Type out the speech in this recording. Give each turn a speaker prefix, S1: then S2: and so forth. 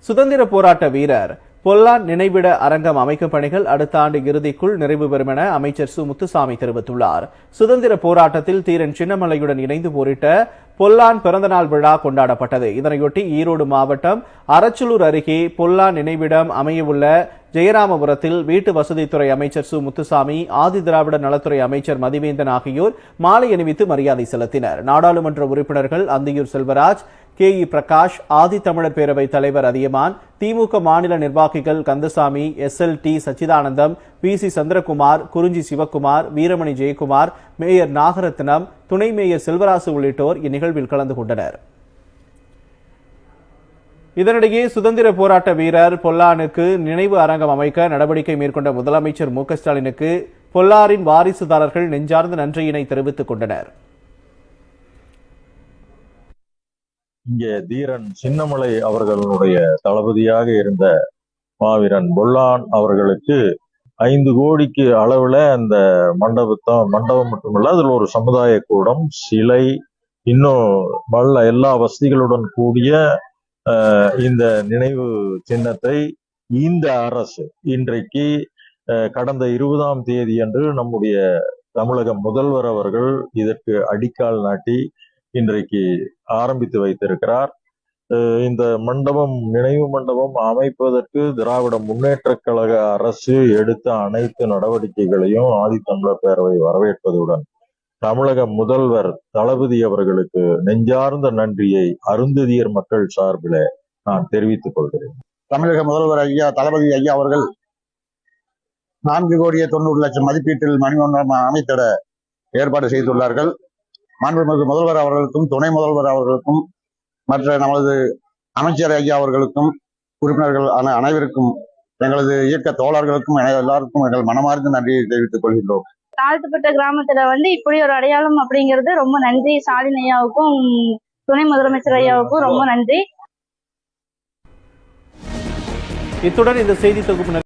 S1: சுதந்திர போராட்ட வீரர் பொல்லான் நினைவிட அரங்கம் அமைக்கும் பணிகள் அடுத்த ஆண்டு இறுதிக்குள் நிறைவு பெறும் என அமைச்சர் சு முத்துசாமி தெரிவித்துள்ளார். சுதந்திர போராட்டத்தில் தீரன் சின்னமலையுடன் இணைந்து போரிட்ட பொல்லான் பிறந்தநாள் விழா கொண்டாடப்பட்டது. இதனையொட்டி ஈரோடு மாவட்டம் அரச்சலூர் அருகே பொல்லான் நினைவிடம் அமையவுள்ள ஜெயராமபுரத்தில் வீட்டு வசதித்துறை அமைச்சர் சு முத்துசாமி, ஆதி திராவிட நலத்துறை அமைச்சர் மதிவேந்தன் ஆகியோர் மாலை அணிவித்து மரியாதை செலுத்தினர். நாடாளுமன்ற உறுப்பினர்கள் அந்தியூர் செல்வராஜ், கே.இ. பிரகாஷ், ஆதி தமிழர் பேரவை தலைவர் அதியமான், திமுக மாநில நிர்வாகிகள் கந்தசாமி, எஸ்.எல்.டி. சச்சிதானந்தம், பி.சி. சந்திரகுமார், குறிஞ்சி சிவக்குமார், வீரமணி ஜெயக்குமார், மேயர் நாகரத்னம், துணை மேயர் செல்வராசு உள்ளிட்டோர் இந்நிகழ்வில் கலந்து கொண்டனர். இதனிடையே சுதந்திர போராட்ட வீரர் பொல்லானுக்கு நினைவு அரங்கம் அமைக்க நடவடிக்கை மேற்கொண்ட முதலமைச்சர் மு க ஸ்டாலினுக்கு பொல்லாரின் வாரிசுதாரர்கள் நெஞ்சார்ந்த நன்றியினை தெரிவித்துக் கொண்டனர்.
S2: இங்கே தீரன் சின்னமலை அவர்களுடைய தளபதியாக இருந்த மாவீரன் பொல்லான் அவர்களுக்கு 5 கோடிக்கு அளவுல அந்த மண்டபம் மட்டுமல்ல, அதுல ஒரு சமுதாய கூடம், சிலை, இன்னும் எல்லா வசதிகளுடன் கூடிய இந்த நினைவு சின்னத்தை இந்த அரசு இன்றைக்கு கடந்த 20ஆம் தேதி அன்று நம்முடைய தமிழக முதல்வர் அவர்கள் இதற்கு அடிக்கால் நாட்டி இன்றைக்கு ஆரம்பித்து வைத்திருக்கிறார். இந்த நினைவு மண்டபம் அமைப்பதற்கு திராவிட முன்னேற்ற கழக அரசு எடுத்த அனைத்து நடவடிக்கைகளையும் ஆதித்தமிழர் பேரவை வரவேற்பதுடன் தமிழக முதல்வர் தளபதி அவர்களுக்கு நெஞ்சார்ந்த நன்றியை அருந்ததியர் மக்கள் சார்பில் நான் தெரிவித்துக் கொள்கிறேன்.
S3: தமிழக முதல்வர் ஐயா தளபதி ஐயா அவர்கள் 4,90,00,000 மதிப்பீட்டில் மணிமண்டபம் அமைத்திட ஏற்பாடு செய்துள்ளார்கள். மாண்புமிகு முதல்வர் அவர்களுக்கும், துணை முதல்வர் அவர்களுக்கும், மற்ற நமது அமைச்சர் ஐயா அவர்களுக்கும், உறுப்பினர்கள் அனைவருக்கும், எங்களது இயக்க தோழர்களுக்கும் எல்லாருக்கும் எங்கள் மனமார்ந்த நன்றியை தெரிவித்துக் கொள்கின்றோம்.
S4: தாழ்த்தப்பட்ட கிராமத்துல இப்படி ஒரு அடையாளம் அப்படிங்கிறது ரொம்ப நன்றி. ஸ்டாலின் ஐயாவுக்கும் துணை முதலமைச்சர் ஐயாவுக்கும் ரொம்ப நன்றி.
S1: இத்துடன் இந்த செய்தி தொகுப்பு